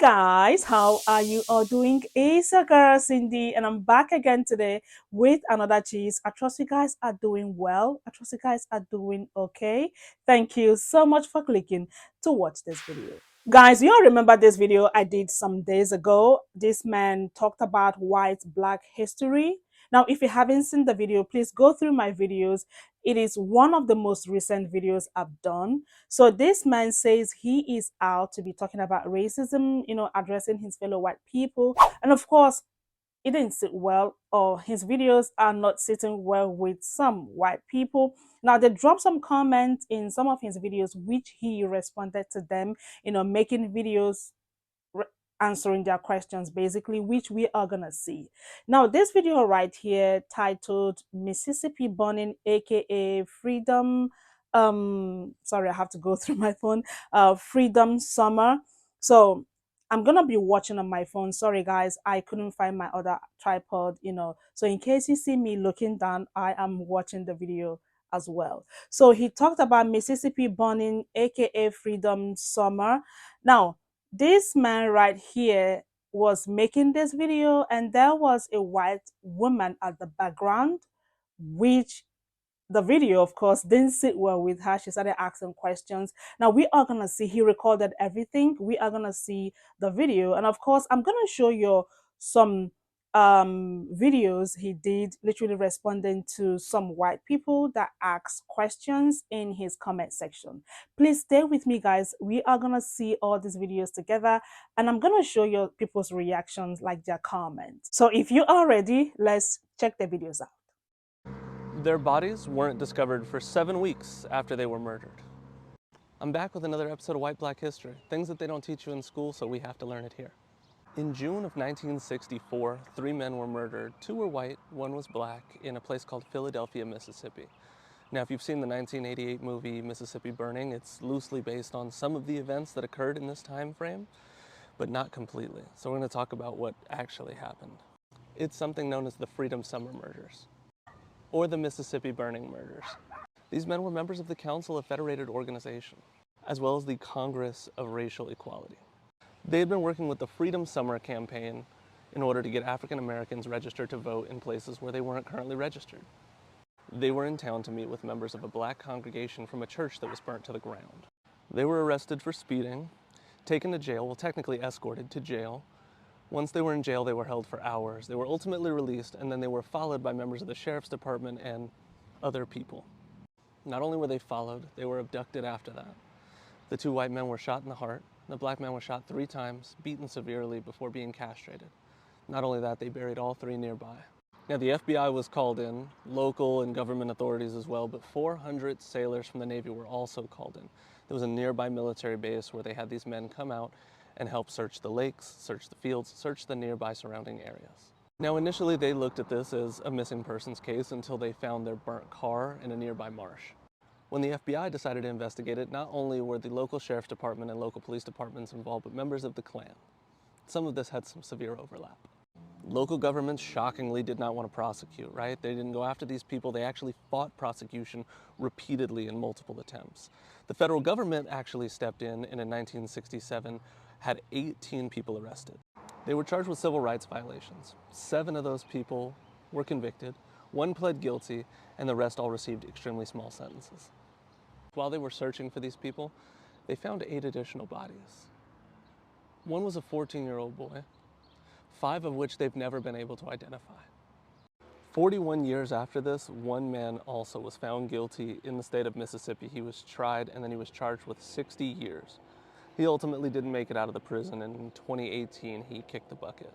Guys, how are you all doing? It's your girl Cindy, and I'm back again today with another cheese. I trust you guys are doing well. I trust you guys are doing okay. Thank you so much for clicking to watch this video. Guys, you all remember this video I did some days ago? This man talked about white black history. Now, if you haven't seen the video, please go through my videos. It is one of the most recent videos I've done. So this man says he is out to be talking about racism, addressing his fellow white people. And of course, it didn't sit well, or his videos are not sitting well with some white people. Now, they dropped some comments in some of his videos, which he responded to them, making videos answering their questions basically, which we are gonna see now. This video right here titled Mississippi Burning, aka Freedom, sorry, I have to go through my phone, Freedom Summer. So I'm gonna be watching on my phone. Sorry guys, I couldn't find my other tripod, so in case you see me looking down, I am watching the video as well. So he talked about Mississippi Burning, aka Freedom Summer. Now, this man right here was making this video, and there was a white woman at the background, which the video, of course, didn't sit well with her. She started asking questions. Now we are gonna see, he recorded everything. We are gonna see the video, and of course, I'm gonna show you some videos he did, literally responding to some white people that asked questions in his comment section. Please stay with me, guys. We are gonna see all these videos together, and I'm gonna show you people's reactions, like their comments. So if you are ready, let's check the videos out. Their bodies weren't discovered for 7 weeks after they were murdered. I'm back with another episode of White Black History, things that they don't teach you in school, so we have to learn it here. In June of 1964, 3 men were murdered. 2 were white, 1 was black, in a place called Philadelphia, Mississippi. Now, if you've seen the 1988 movie Mississippi Burning, it's loosely based on some of the events that occurred in this time frame, but not completely. So we're going to talk about what actually happened. It's something known as the Freedom Summer murders, or the Mississippi Burning murders. These men were members of the Council of Federated Organization, as well as the Congress of Racial Equality. They had been working with the Freedom Summer campaign in order to get African Americans registered to vote in places where they weren't currently registered. They were in town to meet with members of a black congregation from a church that was burnt to the ground. They were arrested for speeding, taken to jail, well, technically escorted to jail. Once they were in jail, they were held for hours. They were ultimately released, and then they were followed by members of the sheriff's department and other people. Not only were they followed, they were abducted after that. The 2 white men were shot in the heart. The black man was shot 3 times, beaten severely before being castrated. Not only that, they buried all 3 nearby. Now, the FBI was called in, local and government authorities as well, but 400 sailors from the Navy were also called in. There was a nearby military base where they had these men come out and help search the lakes, search the fields, search the nearby surrounding areas. Now, initially they looked at this as a missing persons case until they found their burnt car in a nearby marsh. When the FBI decided to investigate it, not only were the local sheriff's department and local police departments involved, but members of the Klan. Some of this had some severe overlap. Local governments shockingly did not want to prosecute, right? They didn't go after these people. They actually fought prosecution repeatedly in multiple attempts. The federal government actually stepped in and in 1967 had 18 people arrested. They were charged with civil rights violations. 7 of those people were convicted, 1 pled guilty, and the rest all received extremely small sentences. While they were searching for these people, they found 8 additional bodies. One was a 14-year-old boy, 5 of which they've never been able to identify. 41 years after this, 1 man also was found guilty in the state of Mississippi. He was tried and then he was charged with 60 years. He ultimately didn't make it out of the prison, and in 2018 he kicked the bucket.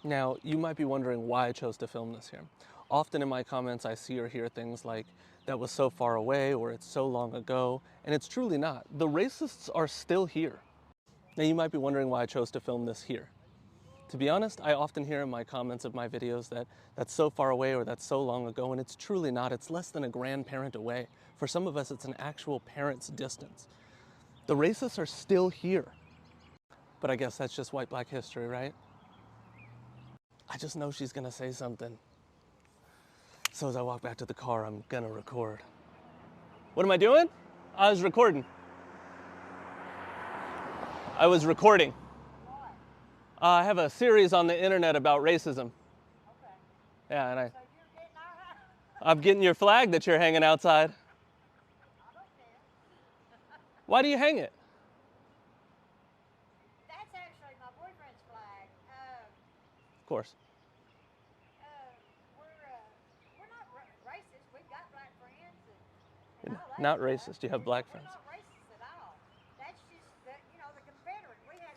Now, you might be wondering why I chose to film this here. Often in my comments I see or hear things like, that was so far away, or it's so long ago, and it's truly not. The racists are still here. Now, you might be wondering why I chose to film this here. To be honest, I often hear in my comments of my videos that that's so far away or that's so long ago, and it's truly not. It's less than a grandparent away. For some of us, it's an actual parent's distance. The racists are still here. But I guess that's just white black history, right? I just know she's gonna say something. So as I walk back to the car, I'm gonna record. What am I doing? I was recording. I was recording. I have a series on the internet about racism. Okay. Yeah, and So you're getting our house. I'm getting your flag that you're hanging outside. I don't care. Why do you hang it? That's actually my boyfriend's flag. Of course. Uh, we're not racist. We've got black friends and all that Not stuff. racist. You have black We're friends. not racist at all. That's just the Confederate. We had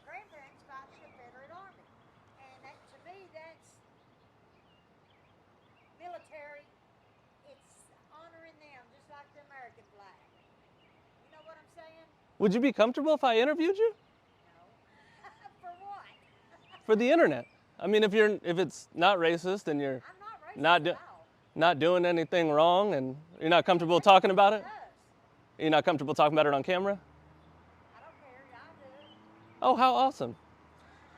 grandparents fighting the Confederate Army, and that to me that's military. It's honoring them just like the American flag. You know what I'm saying? Would you be comfortable if I interviewed you? No. For what? For the internet. I mean, if it's not racist and you're I'm not racist not at do, all. not doing anything wrong and you're not comfortable talking about it, Does. you're not comfortable talking about it on camera. I don't care. Y'all do it. Oh, how awesome!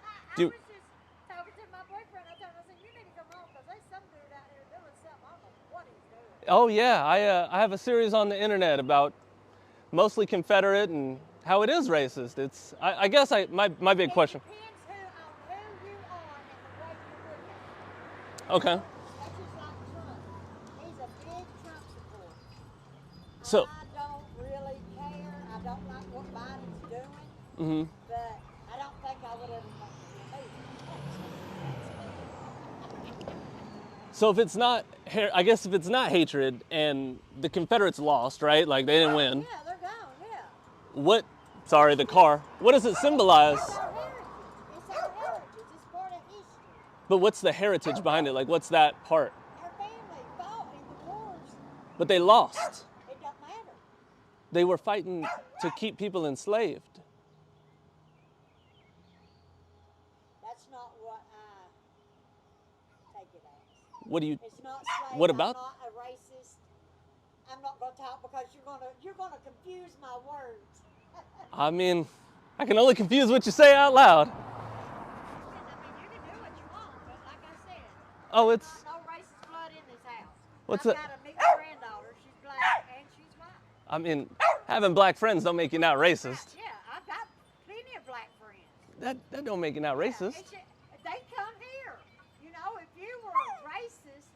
I Do was just talking to my boyfriend. I told him, I said, you need to come home because there's some dude out here doing something. I don't know what he's doing. oh yeah, I have a series on the internet about mostly Confederate and how it is racist. It's I guess my big question. It depends on who you are and the way you look at it. Okay, That's just like Trump. He's a big Trump supporter. so I don't really care. I don't like what Biden's doing, mhm. but I don't think I would ever vote for him either. So if it's not, I guess if it's not hatred and the Confederates lost, right? Like they didn't win. Yeah, they're gone. Yeah. What? Sorry, the car. What does it symbolize? It's our heritage. It's our heritage. It's part of history. But what's the heritage behind it? Like what's that part? Our family fought in the wars. But they lost. It don't matter. They were fighting to keep people enslaved. That's not what I take it as. What do you? It's not slave. What about? I'm not a racist. I'm not going to talk because you're gonna confuse my words. I mean, I can only confuse what you say out loud. I mean, you can do what you want, but like I said, Oh, it's no racist blood in this house. What's I've that? got a mixed granddaughter. She's black and she's white. I mean, having black friends don't make you not racist. Yeah, I've got plenty of black friends. That don't make you not racist. They come here. You know, if you were racist,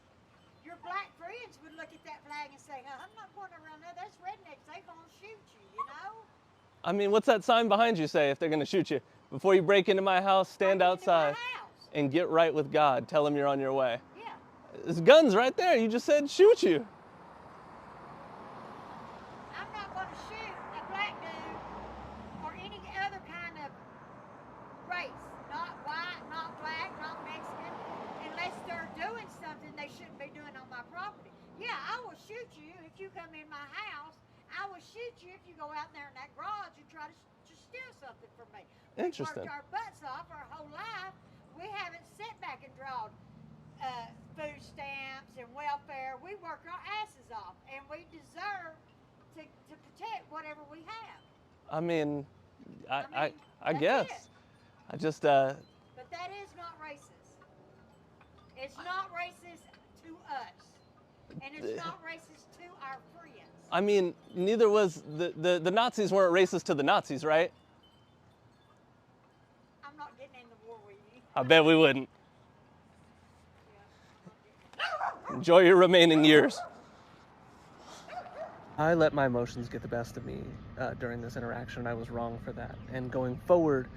your black friends would look at that flag and say, I'm not going around there. That's rednecks. They're going to shoot you know? I mean, what's that sign behind you say if they're gonna shoot you? Before you break into my house, stand Break into my outside house. and get right with God. Tell them you're on your way. Yeah. There's guns right there. You just said shoot you. I'm not going to shoot a black dude or any other kind of race. Not white, not black, not Mexican. Unless they're doing something they shouldn't be doing on my property. Yeah, I will shoot you if you come in my house. I will shoot you if you go out there in that garage and try to steal something from me. Interesting. We've worked our butts off our whole life. We haven't sat back and drawn food stamps and welfare. We work our asses off, and we deserve to protect whatever we have. I mean, I that's guess. it. I just But that is not racist. It's not racist to us, and it's not racist to our friends. I mean, neither was the Nazis weren't racist to the Nazis, right? I'm not getting in the war with you. I bet we wouldn't. Enjoy your remaining years. I let my emotions get the best of me during this interaction. I was wrong for that. And going forward,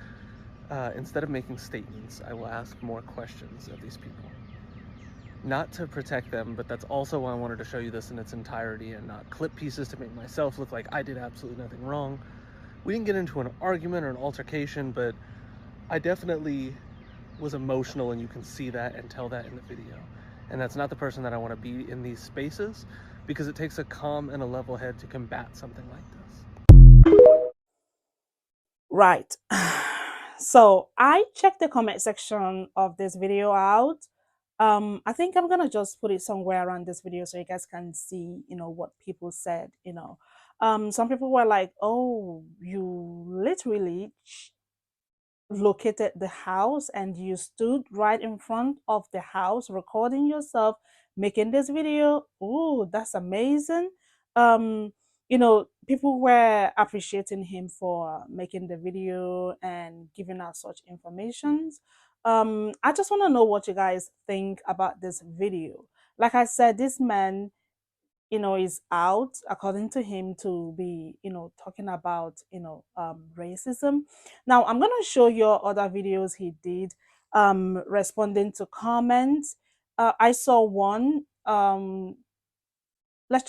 instead of making statements, I will ask more questions of these people. Not to protect them, but that's also why I wanted to show you this in its entirety and not clip pieces to make myself look like I did absolutely nothing wrong. We didn't get into an argument or an altercation, but I definitely was emotional, and you can see that and tell that in the video. And that's not the person that I want to be in these spaces, because it takes a calm and a level head to combat something like this. Right. So I checked the comment section of this video out. I think I'm gonna just put it somewhere around this video so you guys can see, what people said. Some people were like, "Oh, you literally located the house and you stood right in front of the house recording yourself making this video. Oh, that's amazing." People were appreciating him for making the video and giving us such informations. I just want to know what you guys think about this video. Like I said, this man, is out, according to him, to be, talking about, racism. Now, I'm going to show you other videos he did, responding to comments. I saw one. Let's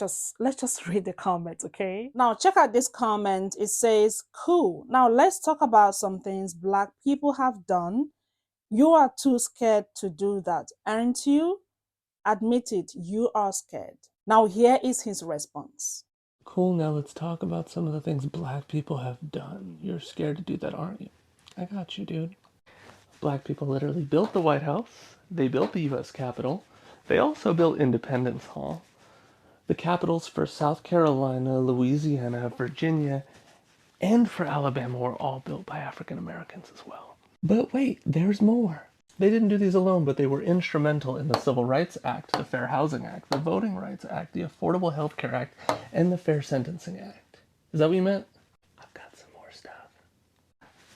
just read the comment, okay? Now, check out this comment. It says, "Cool. Now, let's talk about some things Black people have done. You are too scared to do that, aren't you? Admit it, you are scared." Now, here is his response. Cool, now let's talk about some of the things Black people have done. You're scared to do that, aren't you? I got you, dude. Black people literally built the White House. They built the U.S. Capitol. They also built Independence Hall. The capitals for South Carolina, Louisiana, Virginia, and for Alabama were all built by African Americans as well. But wait, there's more. They didn't do these alone, but they were instrumental in the Civil Rights Act, the Fair Housing Act, the Voting Rights Act, the Affordable Health Care Act, and the Fair Sentencing Act. Is that what you meant? I've got some more stuff.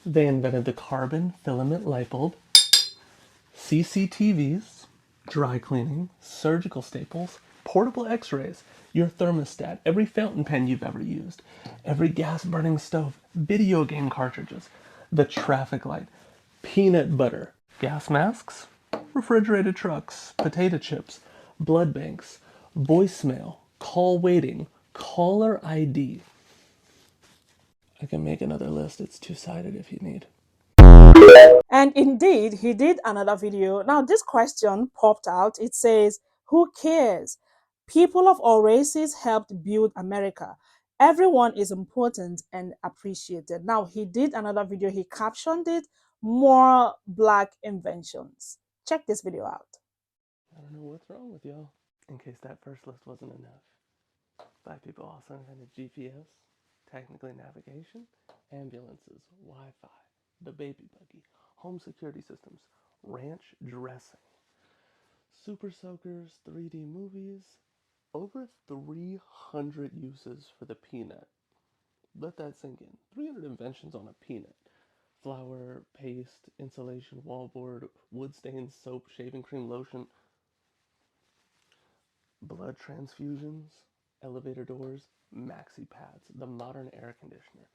They invented the carbon filament light bulb, CCTVs, dry cleaning, surgical staples, portable x-rays, your thermostat, every fountain pen you've ever used, every gas-burning stove, video game cartridges, the traffic light, peanut butter, gas masks, refrigerated trucks, potato chips, blood banks, voicemail, call waiting, caller ID. I can make another list. It's two-sided if you need. And indeed, he did another video. Now, this question popped out. It says, "Who cares? People of all races helped build America. Everyone is important and appreciated." Now, he did another video. He captioned it, "More Black Inventions." Check this video out. I don't know what's wrong with y'all. In case that first list wasn't enough, Black people also invented GPS, technically navigation, ambulances, Wi-Fi, the baby buggy, home security systems, ranch dressing, super soakers, 3D movies, over 300 uses for the peanut. Let that sink in. 300 inventions on a peanut. Flour, paste, insulation, wallboard, wood stains, soap, shaving cream, lotion, blood transfusions, elevator doors, maxi pads, the modern air conditioner,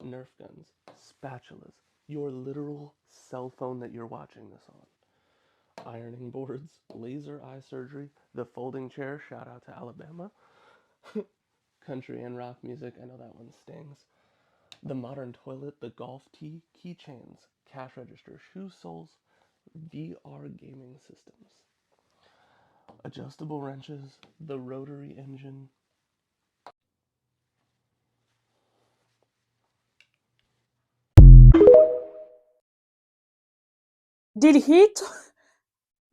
Nerf guns, spatulas, your literal cell phone that you're watching this on, ironing boards, laser eye surgery, the folding chair, shout out to Alabama, country and rock music, I know that one stings, the modern toilet, the golf tee, keychains, cash register, shoe soles, VR gaming systems, adjustable wrenches, the rotary engine. Did he t-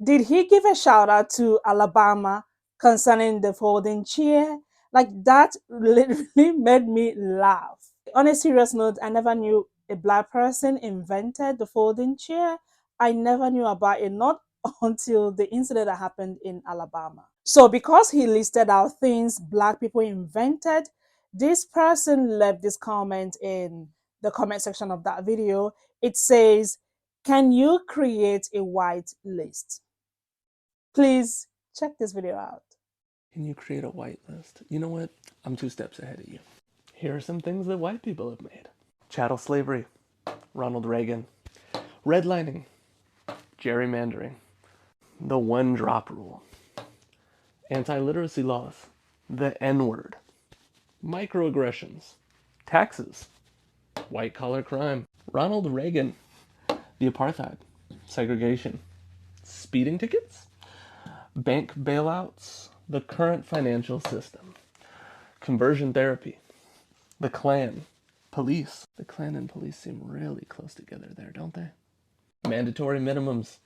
did he give a shout out to Alabama concerning the folding chair? Like that literally made me laugh. On a serious note, I never knew a Black person invented the folding chair. I never knew about it, not until the incident that happened in Alabama. So, because he listed out things Black people invented, this person left this comment in the comment section of that video. It says, "Can you create a white list?" Please check this video out. Can you create a white list? You know what? I'm 2 steps ahead of you. Here are some things that white people have made. Chattel slavery, Ronald Reagan. Redlining, gerrymandering. The one drop rule. Anti-literacy laws. The N-word. Microaggressions. Taxes. White collar crime. Ronald Reagan. The apartheid. Segregation. Speeding tickets. Bank bailouts. The current financial system. Conversion therapy. The Klan. Police. The Klan and police seem really close together there, don't they? Mandatory minimums.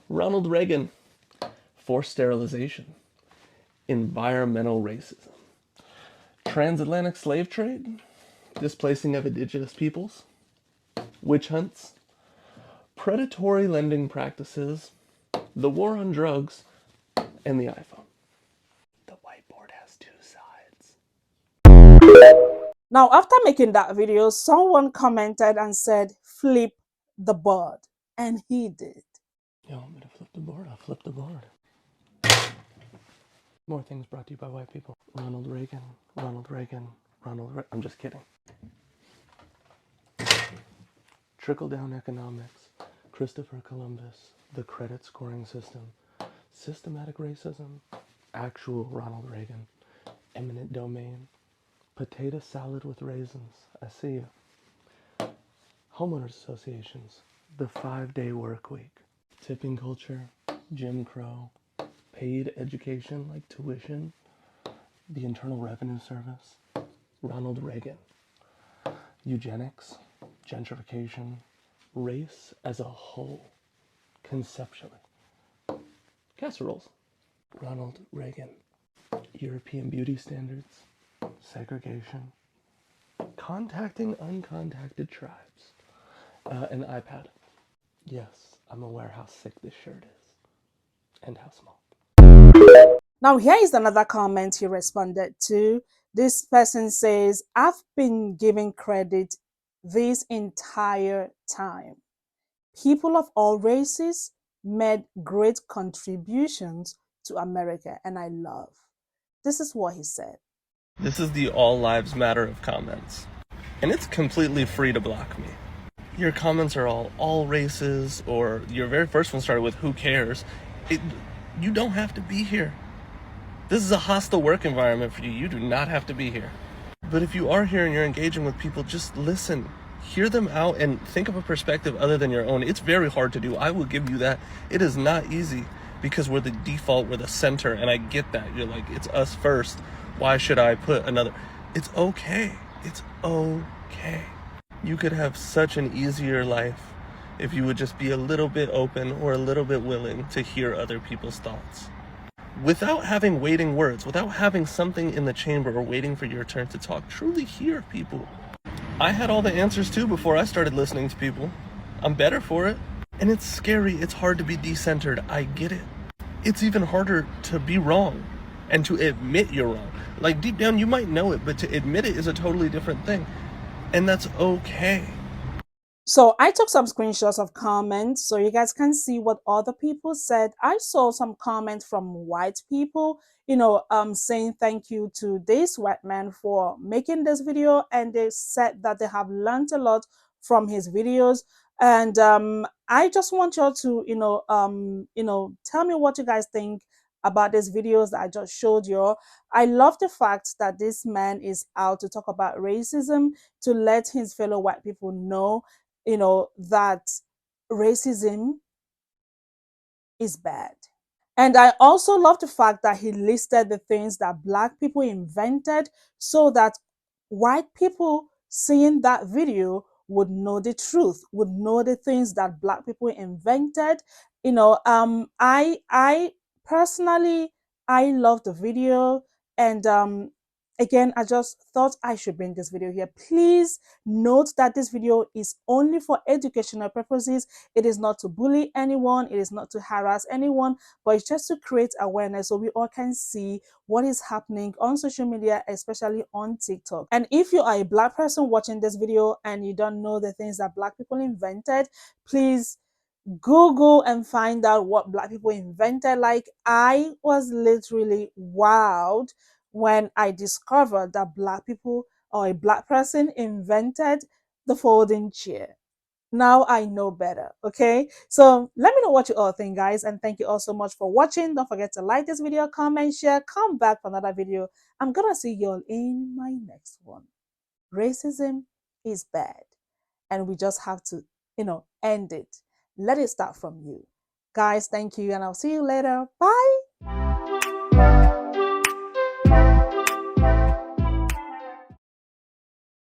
Ronald Reagan. Forced sterilization. Environmental racism. Transatlantic slave trade. Displacing of indigenous peoples. Witch hunts. Predatory lending practices. The war on drugs. And the iPhone. The whiteboard has 2 sides. Now, after making that video, someone commented and said, flip the board. And he did. You want me to flip the board? I'll flip the board. More things brought to you by white people. Ronald Reagan, Ronald Reagan, Ronald Reagan. I'm just kidding. Trickle-down economics, Christopher Columbus, the credit scoring system, systematic racism, actual Ronald Reagan, eminent domain, potato salad with raisins. I see you. Homeowners associations, the 5-day work week, tipping culture, Jim Crow, paid education like tuition, the Internal Revenue Service, Ronald Reagan, eugenics, gentrification, race as a whole, conceptually, casseroles, Ronald Reagan, European beauty standards, segregation, contacting uncontacted tribes, an iPad. Yes, I'm aware how sick this shirt is, and how small. Now, here is another comment he responded to. This person says, I've been giving credit this entire time. People of all races made great contributions to America, and I love. This is what he said. This is the all lives matter of comments. And it's completely free to block me. Your comments are all races, or your very first one started with who cares. You don't have to be here. This is a hostile work environment for you. You do not have to be here. But if you are here and you're engaging with people, just listen. Hear them out and think of a perspective other than your own. It's very hard to do. I will give you that. It is not easy because we're the default, we're the center, and I get that. You're like, it's us first. Why should I put another? It's okay. It's okay. You could have such an easier life if you would just be a little bit open or a little bit willing to hear other people's thoughts. Without having waiting words, without having something in the chamber or waiting for your turn to talk, truly hear people. I had all the answers too before I started listening to people. I'm better for it. And it's scary, it's hard to be decentered, I get it. It's even harder to be wrong and to admit you're wrong. Like deep down you might know it, but to admit it is a totally different thing. And that's okay. So I took some screenshots of comments so you guys can see what other people said. I saw some comments from white people, saying thank you to this white man for making this video, and they said that they have learned a lot from his videos. And I just want y'all to, tell me what you guys think about these videos that I just showed you. I love the fact that this man is out to talk about racism, to let his fellow white people know that racism is bad. And I also love the fact that he listed the things that Black people invented so that white people seeing that video would know the truth, would know the things that Black people invented. I personally, I love the video. And again, I just thought I should bring this video here. Please note that this video is only for educational purposes. It is not to bully anyone. It is not to harass anyone, but it's just to create awareness so we all can see what is happening on social media, especially on TikTok. And if you are a Black person watching this video and you don't know the things that Black people invented, please Google and find out what Black people invented. Like, I was literally wowed when I discovered that Black people or a Black person invented the folding chair. Now I know better. Okay, so let me know what you all think, guys, and thank you all so much for watching. Don't forget to like this video, comment, share, come back for another video. I'm gonna see you all in my next one. Racism is bad, and we just have to end it. Let it start from you, guys. Thank you, and I'll see you later. Bye.